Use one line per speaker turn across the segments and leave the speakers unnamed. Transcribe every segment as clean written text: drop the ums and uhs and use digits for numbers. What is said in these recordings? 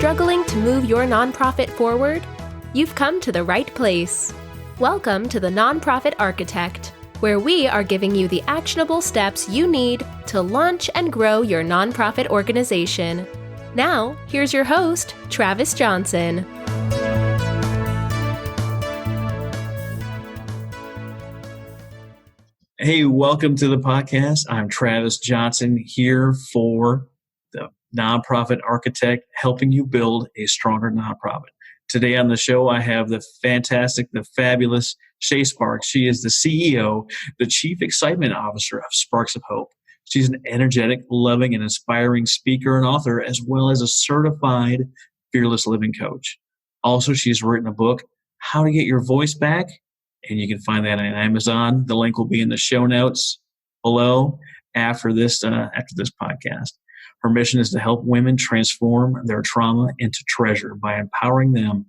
Struggling to move your nonprofit forward? You've come to the right place. Welcome to the Nonprofit Architect, where we are giving you the actionable steps you need to launch and grow your nonprofit organization. Now, here's your host, Travis Johnson.
Hey, welcome to the podcast. I'm Travis Johnson here for the Nonprofit Architect, helping you build a stronger nonprofit. Today on the show, I have the fantastic, the fabulous Shas Sparks. She is the CEO, the Chief Excitement Officer of Sparks of Hope. She's an energetic, loving, and inspiring speaker and author, as well as a certified fearless living coach. Also, she's written a book, How to Get Your Voice Back, and you can find that on Amazon. The link will be in the show notes below after this podcast. Her mission is to help women transform their trauma into treasure by empowering them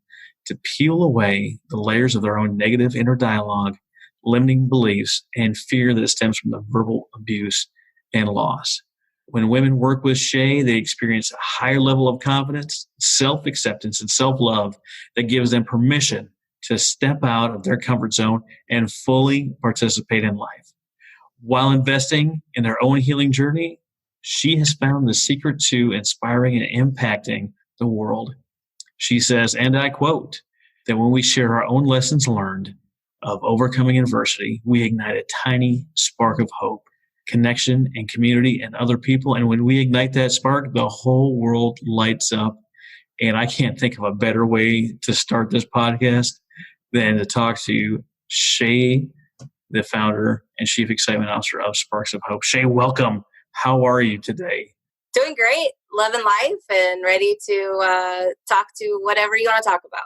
to peel away the layers of their own negative inner dialogue, limiting beliefs, and fear that stems from the verbal abuse and loss. When women work with Shay, they experience a higher level of confidence, self-acceptance, and self-love that gives them permission to step out of their comfort zone and fully participate in life. While investing in their own healing journey, she has found the secret to inspiring and impacting the world. She says, and I quote, that when we share our own lessons learned of overcoming adversity, we ignite a tiny spark of hope, connection, and community and other people. And when we ignite that spark, the whole world lights up. And I can't think of a better way to start this podcast than to talk to Shay, the founder and Chief Excitement Officer of Sparks of Hope. Shay, welcome. How are you today?
Doing great, loving life, and ready to talk to whatever you want to talk about.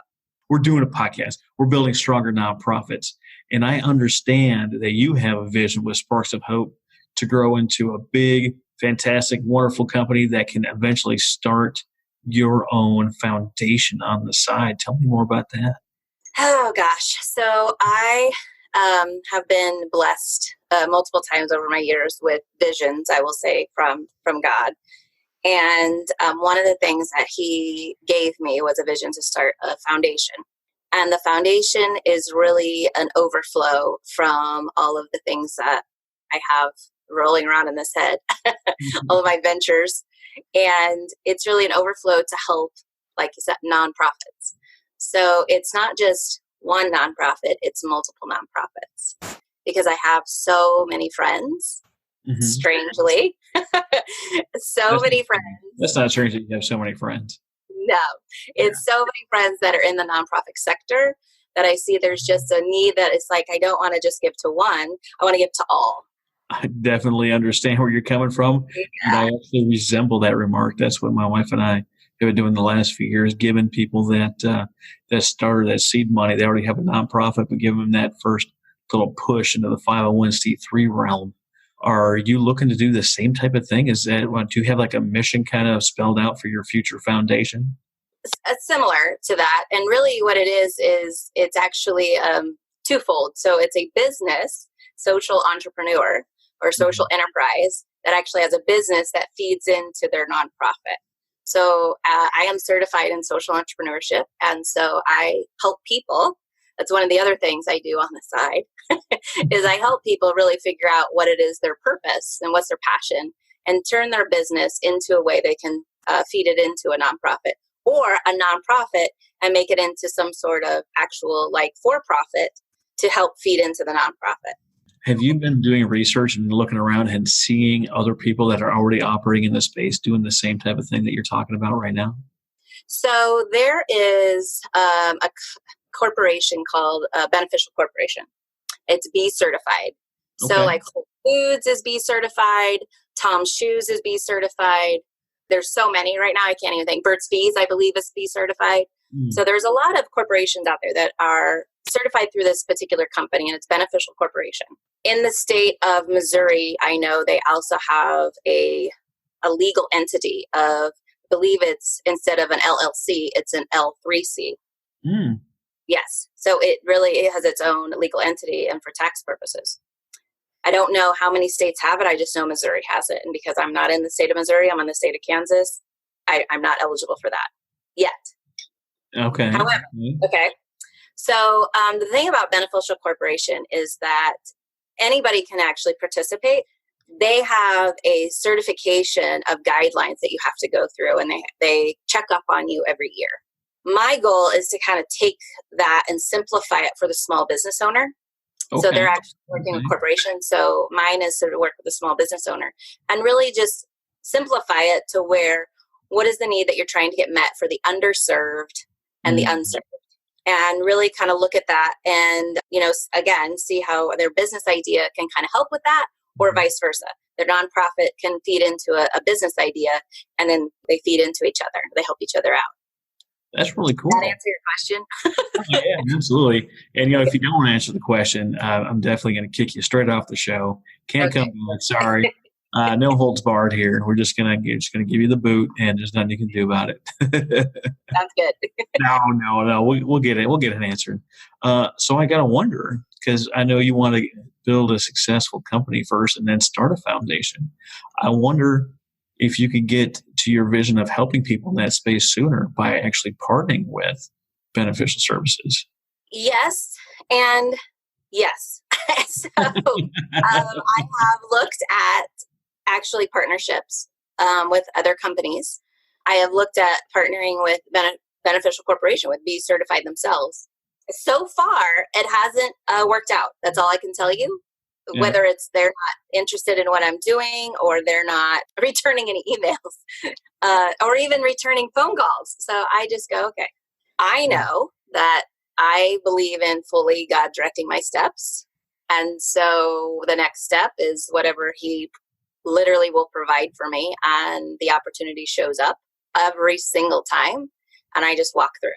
We're doing a podcast. We're building stronger nonprofits. And I understand that you have a vision with Sparks of Hope to grow into a big, fantastic, wonderful company that can eventually start your own foundation on the side. Tell me more about that.
Oh, gosh. So I have been blessed multiple times over my years with visions, I will say, from God. And one of the things that he gave me was a vision to start a foundation. And the foundation is really an overflow from all of the things that I have rolling around in this head, all of my ventures. And it's really an overflow to help, like you said, nonprofits. So it's not just one nonprofit, it's multiple nonprofits. Because I have so many friends, strangely. Many friends.
That's not strange that you have so many friends.
No, it's so many friends that are in the nonprofit sector that I see there's just a need that it's like, I don't want to just give to one, I want to give to all.
I definitely understand where you're coming from.
Yeah.
And I actually resemble that remark. That's what my wife and I have been doing the last few years, giving people that started that seed money. They already have a nonprofit, but give them that first little push into the 501c3 realm. Are you looking to do the same type of thing? Do you have like a mission kind of spelled out for your future foundation?
It's similar to that. And really what it is it's actually twofold. So it's a business, social entrepreneur or social enterprise that actually has a business that feeds into their nonprofit. So I am certified in social entrepreneurship. And so I help people. That's one of the other things I do on the side is I help people really figure out what it is their purpose and what's their passion and turn their business into a way they can feed it into a nonprofit or a nonprofit and make it into some sort of actual like for-profit to help feed into the nonprofit.
Have you been doing research and looking around and seeing other people that are already operating in the space doing the same type of thing that you're talking about right now?
So there is a corporation called Beneficial Corporation. It's B certified. Okay. So like Whole Foods is B certified. Tom's Shoes is B certified. There's so many right now. I can't even think. Burt's Bees, I believe, is B certified. So there's a lot of corporations out there that are certified through this particular company, and it's Beneficial Corporation. In the state of Missouri, I know they also have a legal entity of, I believe it's instead of an LLC, it's an L3C. Yes. So it has its own legal entity and for tax purposes. I don't know how many states have it. I just know Missouri has it. And because I'm not in the state of Missouri, I'm in the state of Kansas, I'm not eligible for that yet.
Okay.
However, okay. So the thing about beneficial corporation is that anybody can actually participate. They have a certification of guidelines that you have to go through, and they check up on you every year. My goal is to kind of take that and simplify it for the small business owner. Okay. So they're actually working with corporations. So mine is sort of work with the small business owner and really just simplify it to where, what is the need that you're trying to get met for the underserved and the unserved? And really kind of look at that and, again, see how their business idea can kind of help with that, or vice versa. Their nonprofit can feed into a business idea, and then they feed into each other. They help each other out.
That's really cool.
Does that answer your question?
Yeah, absolutely. And, if you don't answer the question, I'm definitely going to kick you straight off the show. Can't come back. Sorry. No holds barred here. We're just gonna give you the boot, and there's nothing you can do about it.
Sounds good.
No. We'll get it. We'll get an answer. So I gotta wonder, because I know you want to build a successful company first, and then start a foundation. I wonder if you could get to your vision of helping people in that space sooner by actually partnering with beneficial services.
Yes, and yes. So I have looked at actually partnerships with other companies. I have looked at partnering with Beneficial Corporation, with Be Certified themselves. So far, it hasn't worked out. That's all I can tell you. Yeah. Whether it's they're not interested in what I'm doing, or they're not returning any emails, or even returning phone calls. So I just go, okay, I know that I believe in fully God directing my steps. And so the next step is whatever He literally will provide for me, and the opportunity shows up every single time, and I just walk through.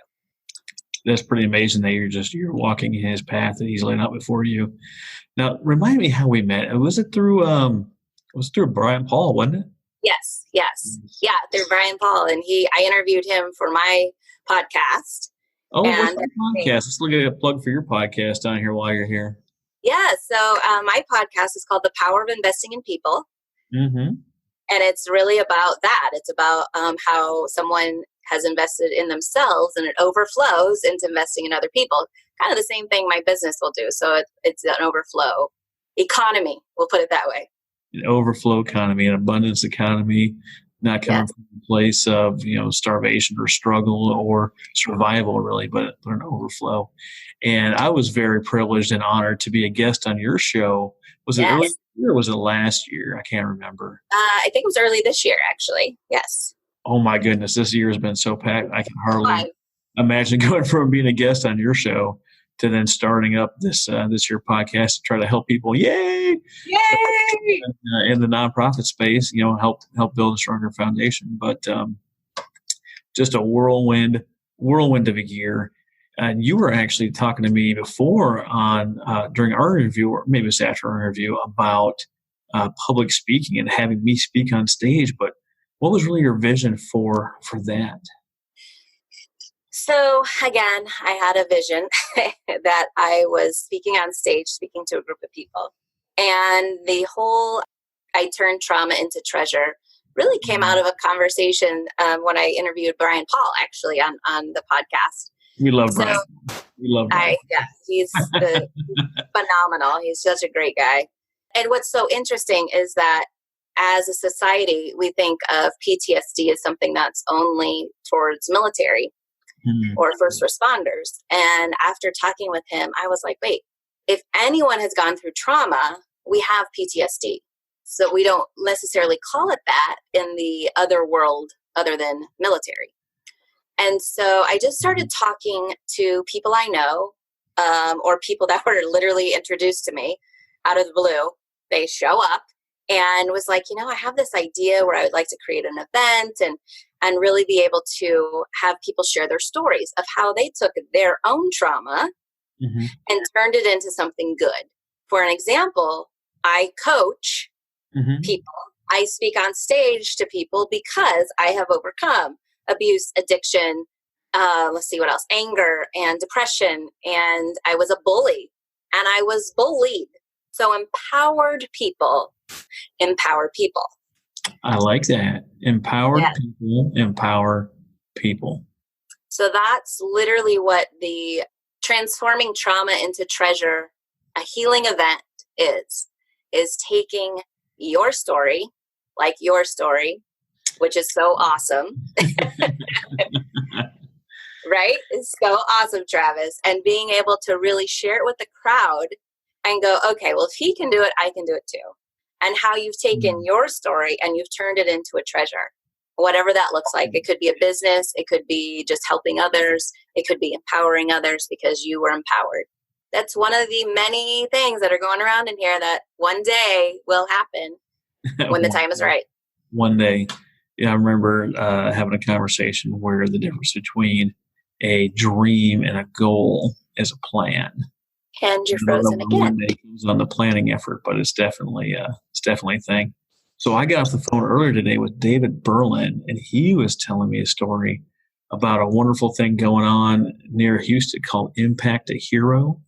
That's pretty amazing that you're walking in His path that He's laid out before you. Now, remind me how we met. Was it through Brian Paul, wasn't it?
Yes. Yeah, through Brian Paul, and I interviewed him for my podcast.
Oh, what's your podcast? Let's look at a plug for your podcast down here while you're here.
Yeah, so my podcast is called The Power of Investing in People. Mm-hmm. And it's really about that. It's about how someone has invested in themselves, and it overflows into investing in other people. Kind of the same thing my business will do. So it's an overflow economy, we'll put it that way.
An overflow economy, an abundance economy, not coming from a place of starvation or struggle or survival, really, but an overflow. And I was very privileged and honored to be a guest on your show. Was it early this year or was it last year? I can't remember.
I think it was early this year, actually. Yes.
Oh my goodness, this year has been so packed. I can hardly imagine going from being a guest on your show to then starting up this year podcast to try to help people. Yay! In the nonprofit space, help build a stronger foundation. But just a whirlwind of a year. And you were actually talking to me before on during our interview, or maybe it's after our interview, about public speaking and having me speak on stage. But what was really your vision for that?
So again, I had a vision that I was speaking on stage, speaking to a group of people. And the whole I turned trauma into treasure really came out of a conversation when I interviewed Brian Paul, actually, on the podcast.
We love Brian. We love Brian.
He's phenomenal. He's such a great guy. And what's so interesting is that as a society, we think of PTSD as something that's only towards military or first responders. And after talking with him, I was like, wait, if anyone has gone through trauma, we have PTSD. So we don't necessarily call it that in the other world other than military. And so I just started talking to people I know, or people that were literally introduced to me out of the blue. They show up and was like, I have this idea where I would like to create an event and really be able to have people share their stories of how they took their own trauma and turned it into something good. For an example, I coach people. I speak on stage to people because I have overcome abuse, addiction, let's see what else, anger and depression. And I was a bully and I was bullied. So empowered people empower people.
I like that. Empowered people empower people.
So that's literally what the transforming trauma into treasure, a healing event is taking your story, like your story, which is so awesome. Right? It's so awesome, Travis. And being able to really share it with the crowd and go, okay, well, if he can do it, I can do it too. And how you've taken your story and you've turned it into a treasure, whatever that looks like. It could be a business. It could be just helping others. It could be empowering others because you were empowered. That's one of the many things that are going around in here that one day will happen when the time is right.
One day. Yeah, I remember having a conversation where the difference between a dream and a goal is a plan.
And you're frozen again.
One day comes on the planning effort, but it's definitely a thing. So I got off the phone earlier today with David Berlin, and he was telling me a story about a wonderful thing going on near Houston called Impact a Hero.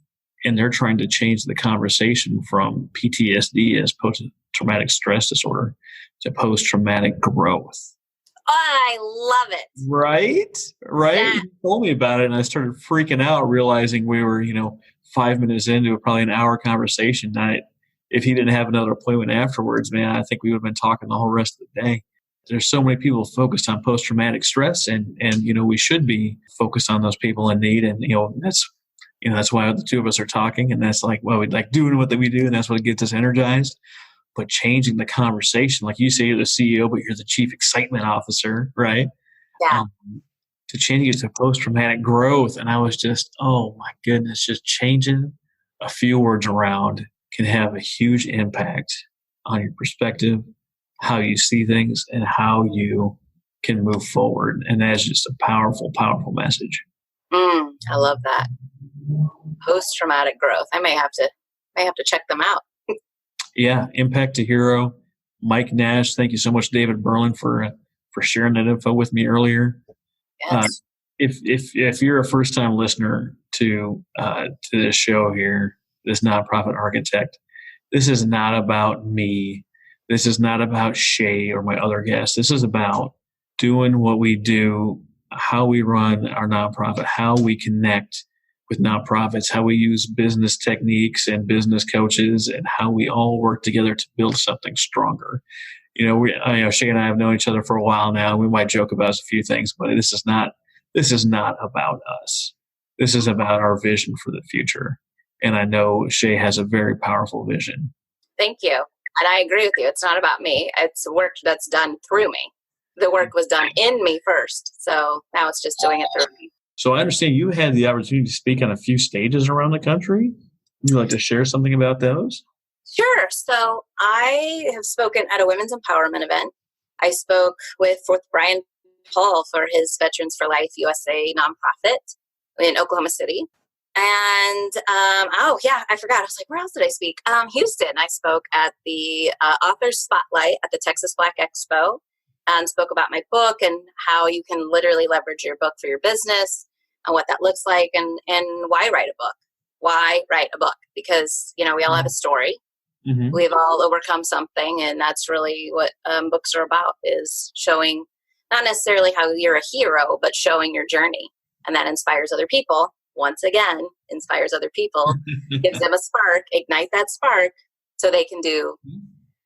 And they're trying to change the conversation from PTSD as post-traumatic stress disorder to post-traumatic growth.
I love it.
Right?
Yeah.
He told me about it, and I started freaking out, realizing we were, 5 minutes into probably an hour conversation. If he didn't have another appointment afterwards, man, I think we would have been talking the whole rest of the day. There's so many people focused on post-traumatic stress, and we should be focused on those people in need. And, that's why the two of us are talking, and that's like, well, we like doing what we do, and that's what gets us energized. But changing the conversation, like you say, you're the CEO, but you're the chief excitement officer, right?
Yeah.
To change it to post-traumatic growth. And I was just, oh my goodness, just changing a few words around can have a huge impact on your perspective, how you see things, and how you can move forward. And that's just a powerful, powerful message.
I love that. Post-traumatic growth. I may have to check them out.
Yeah, Impact a Hero. Mike Nash, thank you so much, David Berlin, for sharing that info with me earlier.
Yes.
If you're a first time listener to this show here, this Nonprofit Architect, this is not about me. This is not about Shay or my other guests. This is about doing what we do, how we run our nonprofit, how we connect with nonprofits, how we use business techniques and business coaches, and how we all work together to build something stronger. Shay and I have known each other for a while now. We might joke about a few things, but this is not about us. This is about our vision for the future. And I know Shay has a very powerful vision.
Thank you. And I agree with you. It's not about me. It's work that's done through me. The work was done in me first. So now it's just doing it through me.
So I understand you had the opportunity to speak on a few stages around the country. Would you like to share something about those?
Sure. So I have spoken at a women's empowerment event. I spoke with Brian Paul for his Veterans for Life USA nonprofit in Oklahoma City. And, I forgot. I was like, where else did I speak? Houston. I spoke at the Authors Spotlight at the Texas Black Expo and spoke about my book and how you can literally leverage your book for your business and what that looks like and why write a book. Why write a book? Because, we all have a story. Mm-hmm. We've all overcome something, and that's really what books are about, is showing not necessarily how you're a hero, but showing your journey. And that inspires other people. Once again, inspires other people, gives them a spark, ignite that spark so they can do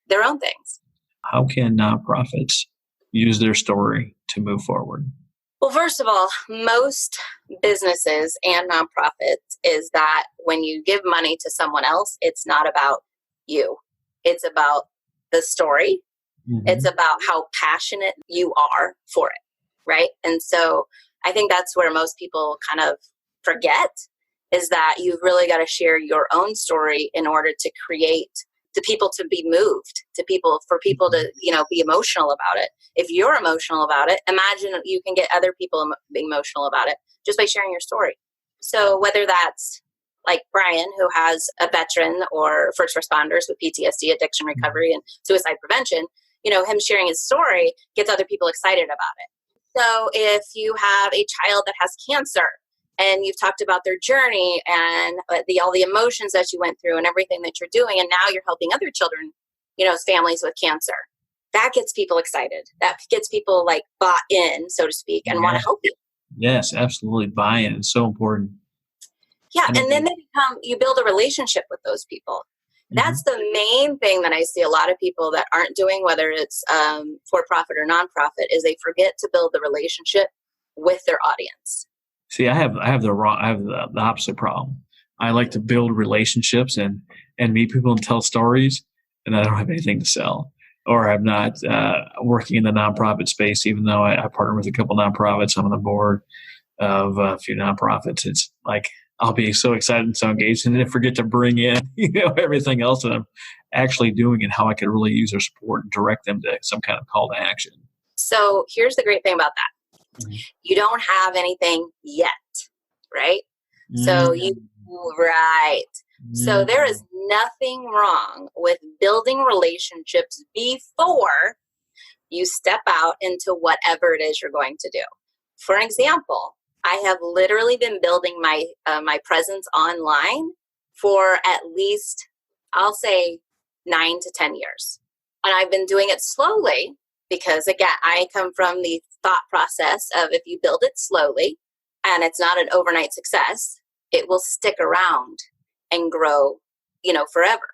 their own things.
How can nonprofits use their story to move forward?
Well, first of all, most businesses and nonprofits is that when you give money to someone else, it's not about you. It's about the story. Mm-hmm. It's about how passionate you are for it, right? And so I think that's where most people kind of forget, is that you've really got to share your own story in order to create to people to be moved, for people to, be emotional about it. If you're emotional about it, imagine you can get other people being emotional about it just by sharing your story. So whether that's like Brian, who has a veteran or first responders with PTSD, addiction recovery, and suicide prevention, him sharing his story gets other people excited about it. So if you have a child that has cancer and you've talked about their journey and all the emotions that you went through and everything that you're doing, and now you're helping other children, families with cancer, that gets people excited. That gets people like bought in, so to speak, and want to help you.
Yes, absolutely. Buy-in is so important.
Yeah. And then you build a relationship with those people. That's the main thing that I see a lot of people that aren't doing, whether it's for profit or nonprofit, is they forget to build the relationship with their audience.
See, I have the opposite problem. I like to build relationships and meet people and tell stories, and I don't have anything to sell. Or I'm not working in the nonprofit space, even though I partner with a couple nonprofits. I'm on the board of a few nonprofits. It's like I'll be so excited and so engaged, and then forget to bring in everything else that I'm actually doing and how I could really use their support and direct them to some kind of call to action.
So here's the great thing about that: you don't have anything yet, right? So So there is nothing wrong with building relationships before you step out into whatever it is you're going to do. For example, I have literally been building my presence online for at least, I'll say, 9 to 10 years. And I've been doing it slowly because, again, I come from the thought process of if you build it slowly and it's not an overnight success, it will stick around and grow, forever.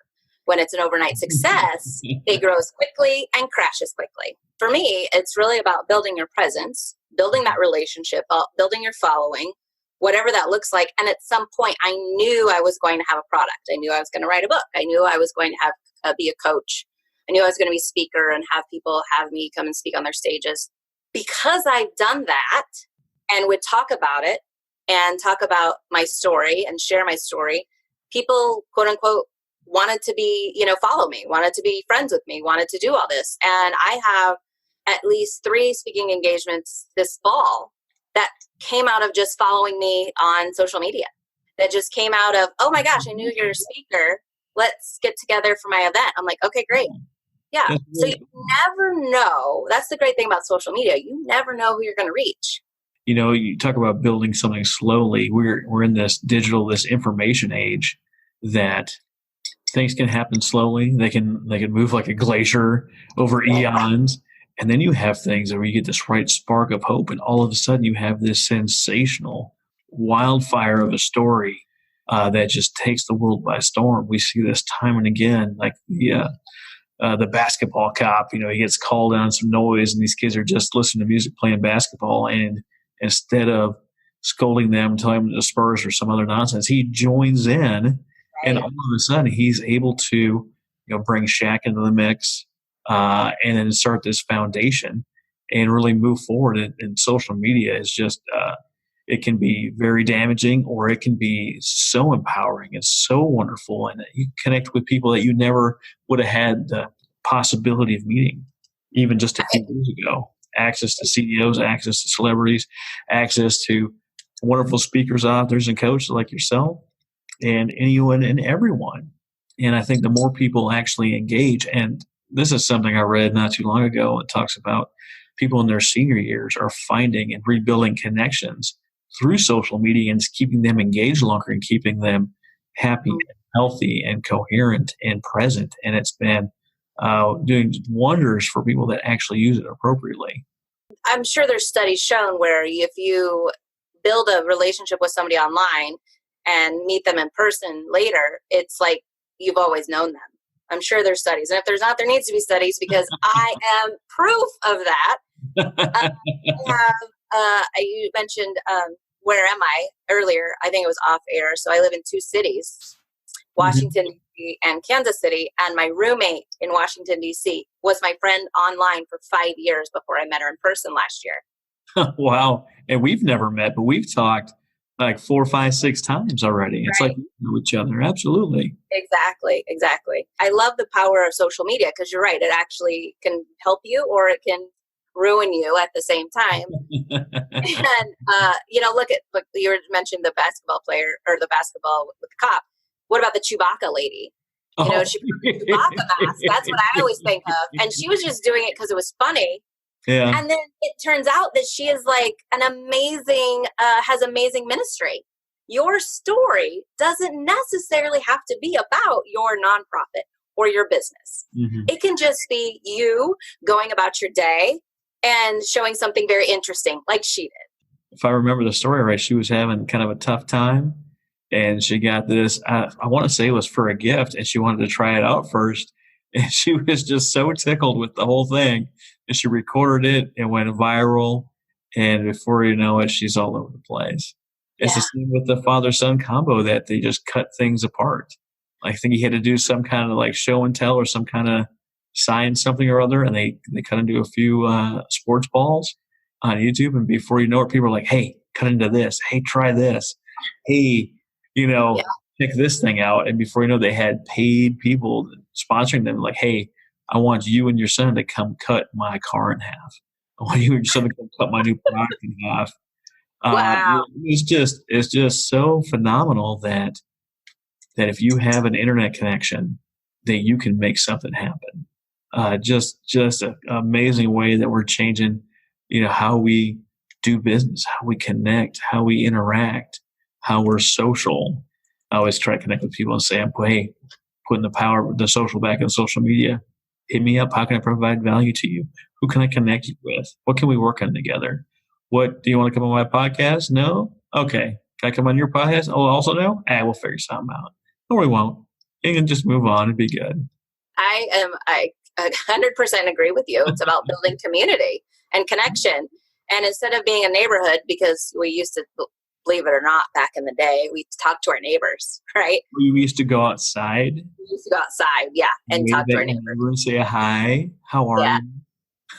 When it's an overnight success, it grows quickly and crashes quickly. For me, it's really about building your presence, building that relationship, building your following, whatever that looks like. And at some point, I knew I was going to have a product. I knew I was going to write a book. I knew I was going to have be a coach. I knew I was going to be a speaker and have people have me come and speak on their stages. Because I've done that and would talk about it and talk about my story and share my story, people, quote unquote, wanted to be, follow me, wanted to be friends with me, wanted to do all this. And I have at least 3 speaking engagements this fall that came out of just following me on social media. That just came out of, oh my gosh, I knew you're a speaker. Let's get together for my event. I'm like, okay, great. Yeah. So you never know. That's the great thing about social media. You never know who you're going to reach.
You talk about building something slowly. We're in this this information age that things can happen slowly. They can move like a glacier over eons. And then you have things where you get this right spark of hope, and all of a sudden you have this sensational wildfire of a story that just takes the world by storm. We see this time and again, like the basketball cop. He gets called on some noise, and these kids are just listening to music, playing basketball, and instead of scolding them, telling them to disperse or some other nonsense, he joins in, and all of a sudden he's able to bring Shaq into the mix. And then start this foundation and really move forward. And social media is just, it can be very damaging, or it can be so empowering and so wonderful. And you connect with people that you never would have had the possibility of meeting, even just a few years ago. Access to CEOs, access to celebrities, access to wonderful speakers, authors, and coaches like yourself, and anyone and everyone. And I think the more people actually engage, and this is something I read not too long ago. It talks about people in their senior years are finding and rebuilding connections through social media, and it's keeping them engaged longer and keeping them happy and healthy and coherent and present. And it's been doing wonders for people that actually use it appropriately.
I'm sure there's studies shown where if you build a relationship with somebody online and meet them in person later, it's like you've always known them. I'm sure there's studies. And if there's not, there needs to be studies, because I am proof of that. You mentioned Where Am I earlier. I think it was off air. So I live in 2 cities, Washington, D.C. and Kansas City. And my roommate in Washington, D.C. was my friend online for 5 years before I met her in person last year.
Wow. And we've never met, but we've talked like 4, 5, 6 times already. It's like we know each other. Absolutely.
Exactly. I love the power of social media, because you're right. It actually can help you, or it can ruin you at the same time. And, look, you mentioned the basketball player, or the basketball with the cop. What about the Chewbacca lady? She put the Chewbacca mask. That's what I always think of. And she was just doing it because it was funny.
Yeah.
And then it turns out that she is like has amazing ministry. Your story doesn't necessarily have to be about your nonprofit or your business. Mm-hmm. It can just be you going about your day and showing something very interesting, like she did.
if I remember the story right, she was having kind of a tough time, and she got this. I want to say it was for a gift, and she wanted to try it out first. And she was just so tickled with the whole thing, and she recorded it and went viral. And before you know it, she's all over the place. It's the same with the father-son combo that they just cut things apart. I think he had to do some kind of like show and tell or some kind of sign something or other, and they cut into a few sports balls on YouTube. And before you know it, people are like, hey, cut into this. Hey, try this. Hey, check this thing out. And before you know, they had paid people sponsoring them like, hey, I want you and your son to come cut my car in half. I want you and your son to come cut my new product in half.
Wow.
It's just so phenomenal that if you have an internet connection, that you can make something happen. Just an amazing way that we're changing, how we do business, how we connect, how we interact, how we're social. I always try to connect with people and say, hey, putting the social back in social media. Hit me up. How can I provide value to you? Who can I connect you with? What can we work on together? What, do you want to come on my podcast? No? Okay. Can I come on your podcast? Oh, also no? We'll figure something out. No, we won't. You can just move on and be good.
I 100% agree with you. It's about building community and connection. And instead of being a neighborhood, because we used to, believe it or not, back in the day, we talked to our neighbors, right?
We used to go outside.
We used to go outside, and talk to our neighbors.
And say hi. How are you?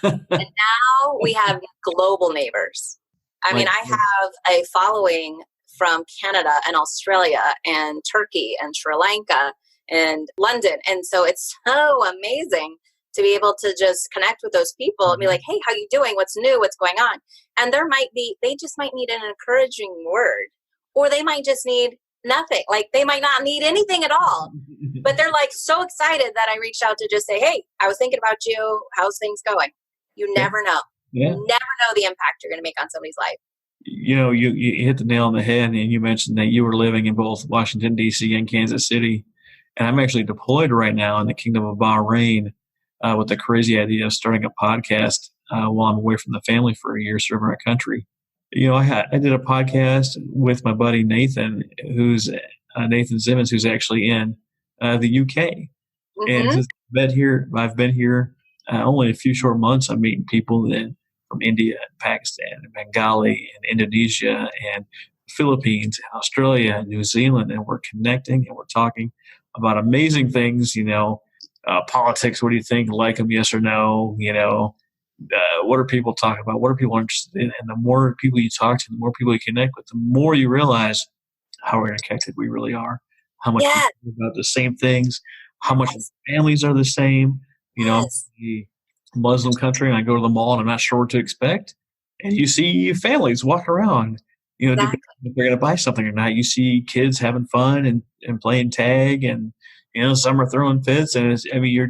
And now we have global neighbors. I mean, I have a following from Canada and Australia and Turkey and Sri Lanka and London. And so it's so amazing to be able to just connect with those people and be like, hey, how you doing? What's new? What's going on? And they just might need an encouraging word, or they might just need nothing. Like they might not need anything at all, but they're like so excited that I reached out to just say, hey, I was thinking about you. How's things going? You never know.
Yeah.
You never know the impact you're going to make on somebody's life.
You hit the nail on the head, and you mentioned that you were living in both Washington, D.C. and Kansas City. And I'm actually deployed right now in the Kingdom of Bahrain with the crazy idea of starting a podcast while I'm away from the family for a year serving our country. I did a podcast with my buddy Nathan, who's Nathan Simmons, who's actually in the UK. And I've been here only a few short months. I'm meeting people from India and Pakistan and Bengali and Indonesia and Philippines and Australia and New Zealand. And we're connecting and we're talking about amazing things, politics. What do you think? Like them, yes or no? What are people talking about? What are people interested in? And the more people you talk to, the more people you connect with, the more you realize how interconnected we really are, how much we care about the same things, how much families are the same. The Muslim country, and I go to the mall and I'm not sure what to expect. And you see families walking around, depending if they're going to buy something or not. You see kids having fun and playing tag, and, some are throwing fits. And they're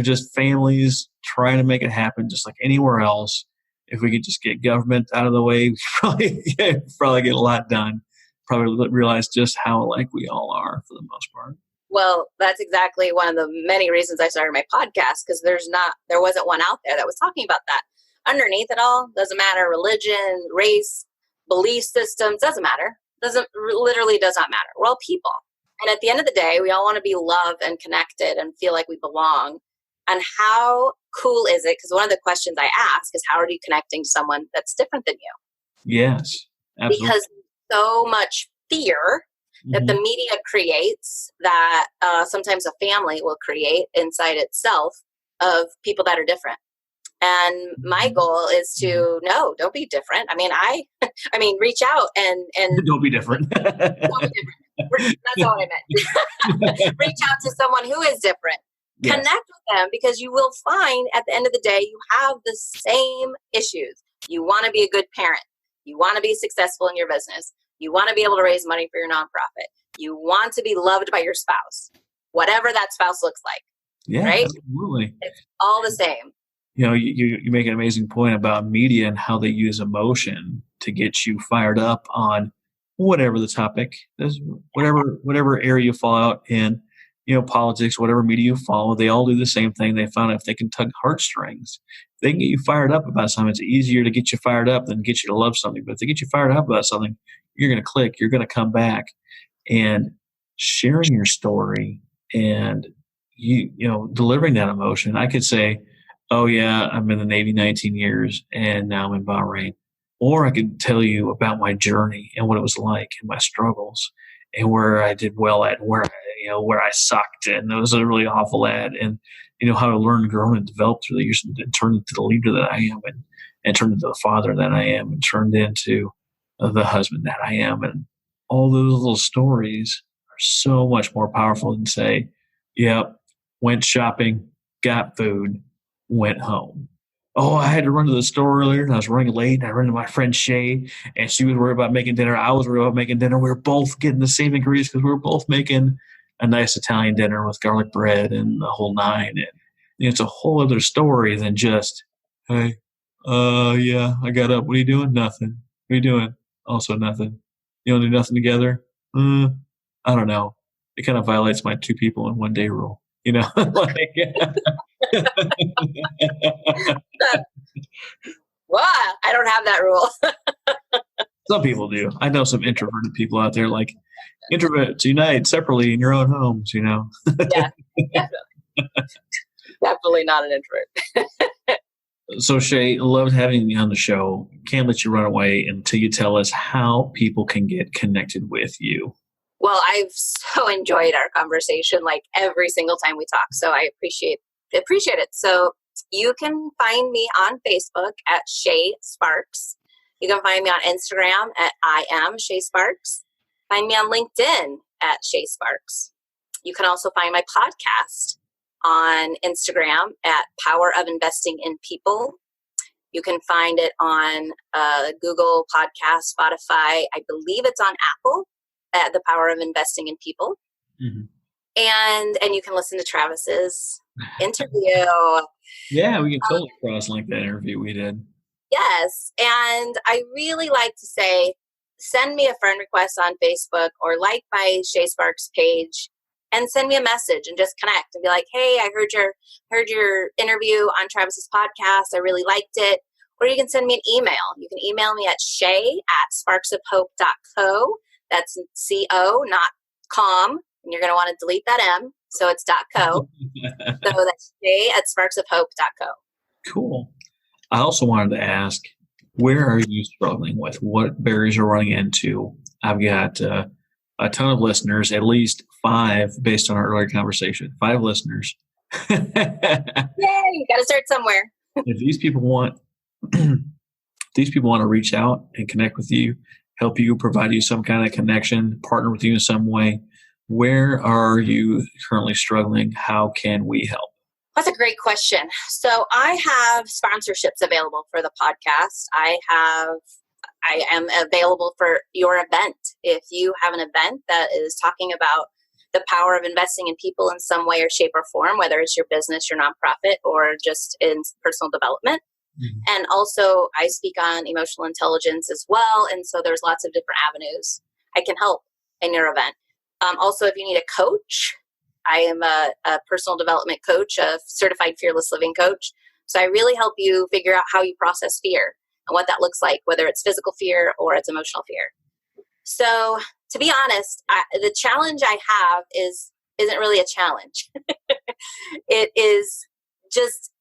just families trying to make it happen just like anywhere else. If we could just get government out of the way, we probably get a lot done. Probably realize just how alike we all are for the most part.
Well, that's exactly one of the many reasons I started my podcast, because there wasn't one out there that was talking about that. Underneath it all, doesn't matter religion, race, belief systems, doesn't matter. Literally does not matter. We're all people. And at the end of the day, we all want to be loved and connected and feel like we belong. And how cool is it? Because one of the questions I ask is, how are you connecting to someone that's different than you?
Yes, absolutely.
Because so much fear that the media creates, that sometimes a family will create inside itself, of people that are different. And my goal is to don't be different. I mean, reach out and
don't be different.
Don't be different. That's all I meant. Reach out to someone who is different. Yes. Connect with them, because you will find at the end of the day, you have the same issues. You want to be a good parent. You want to be successful in your business. You want to be able to raise money for your nonprofit. You want to be loved by your spouse, whatever that spouse looks like.
Yeah,
right?
Absolutely.
It's all the same.
You make an amazing point about media and how they use emotion to get you fired up on whatever the topic is, whatever area you fall out in. politics, whatever media you follow, they all do the same thing. They found if they can tug heartstrings, they can get you fired up about something. It's easier to get you fired up than get you to love something. But if they get you fired up about something, you're going to click, you're going to come back. And sharing your story and delivering that emotion. I could say, oh yeah, I'm in the Navy 19 years and now I'm in Bahrain. Or I could tell you about my journey and what it was like and my struggles and where I did well at and where I sucked and it was a really awful at and how to learn, grow, and develop through the years and turn into the leader that I am and turn into the father that I am and turned into the husband that I am. And all those little stories are so much more powerful than say, yep, went shopping, got food, went home. Oh, I had to run to the store earlier and I was running late and I ran to my friend Shay and she was worried about making dinner. I was worried about making dinner. We were both getting the same ingredients because we were both making a nice Italian dinner with garlic bread and the whole nine. And it's a whole other story than just, hey, yeah, I got up. What are you doing? Nothing. What are you doing? Also nothing. You don't do nothing together? I don't know. It kind of violates my 2 people in 1 day rule.
Wow, I don't have that rule.
Some people do. I know some introverted people out there, like introverts unite separately in your own homes,
Yeah, definitely. Definitely not an introvert.
So Shay, loved having you on the show. Can't let you run away until you tell us how people can get connected with you.
Well, I've so enjoyed our conversation, like every single time we talk. So I appreciate it. So you can find me on Facebook at Shay Sparks. You can find me on Instagram at I am Shay Sparks. Find me on LinkedIn at Shay Sparks. You can also find my podcast on Instagram at Power of Investing in People. You can find it on Google Podcast, Spotify. I believe it's on Apple at The Power of Investing in People. Mm-hmm. And you can listen to Travis's interview.
Yeah, we can totally cross-link that interview we did.
Yes. And I really like to say, send me a friend request on Facebook or like my Shay Sparks page and send me a message and just connect and be like, hey, I heard your interview on Travis's podcast. I really liked it. Or you can send me an email. You can email me at shay@sparksofhope.co. That's CO, not com. And you're going to want to delete that M. So it's .co. So that's shay@sparksofhope.co.
Cool. I also wanted to ask, where are you struggling with? What barriers you're running into? I've got a ton of listeners, at least 5 based on our earlier conversation. 5 listeners.
Yay, you got to start somewhere.
If these people want to reach out and connect with you, help you, provide you some kind of connection, partner with you in some way, where are you currently struggling? How can we help?
That's a great question. So I have sponsorships available for the podcast. I am available for your event. If you have an event that is talking about the power of investing in people in some way or shape or form, whether it's your business, your nonprofit, or just in personal development. Mm-hmm. And also I speak on emotional intelligence as well. And so there's lots of different avenues I can help in your event. Also, if you need a coach, I am a personal development coach, a certified fearless living coach. So I really help you figure out how you process fear and what that looks like, whether it's physical fear or it's emotional fear. So to be honest, the challenge I have isn't really a challenge. It is just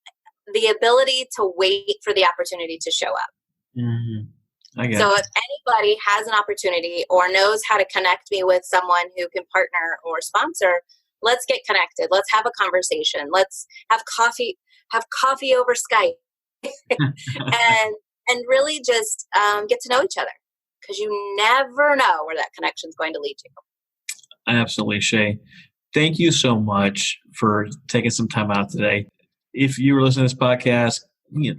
the ability to wait for the opportunity to show up.
Mm-hmm.
So if anybody has an opportunity or knows how to connect me with someone who can partner or sponsor, let's get connected. Let's have a conversation. Let's have coffee over Skype and really just get to know each other, because you never know where that connection is going to lead you.
Absolutely, Shay. Thank you so much for taking some time out today. If you were listening to this podcast,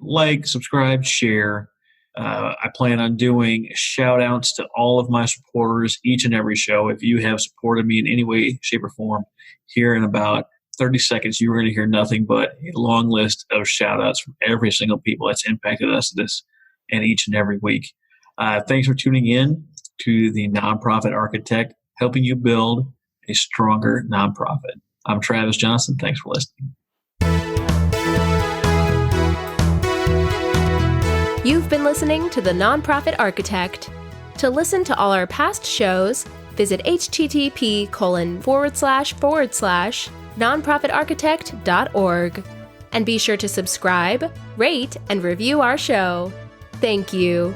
like, subscribe, share. I plan on doing shout outs to all of my supporters each and every show. If you have supported me in any way, shape, or form, here in about 30 seconds, you're going to hear nothing but a long list of shout outs from every single people that's impacted us this and each and every week. Thanks for tuning in to the Nonprofit Architect, helping you build a stronger nonprofit. I'm Travis Johnson. Thanks for listening.
You've been listening to The Nonprofit Architect. To listen to all our past shows, visit http://nonprofitarchitect.org. And be sure to subscribe, rate, and review our show. Thank you.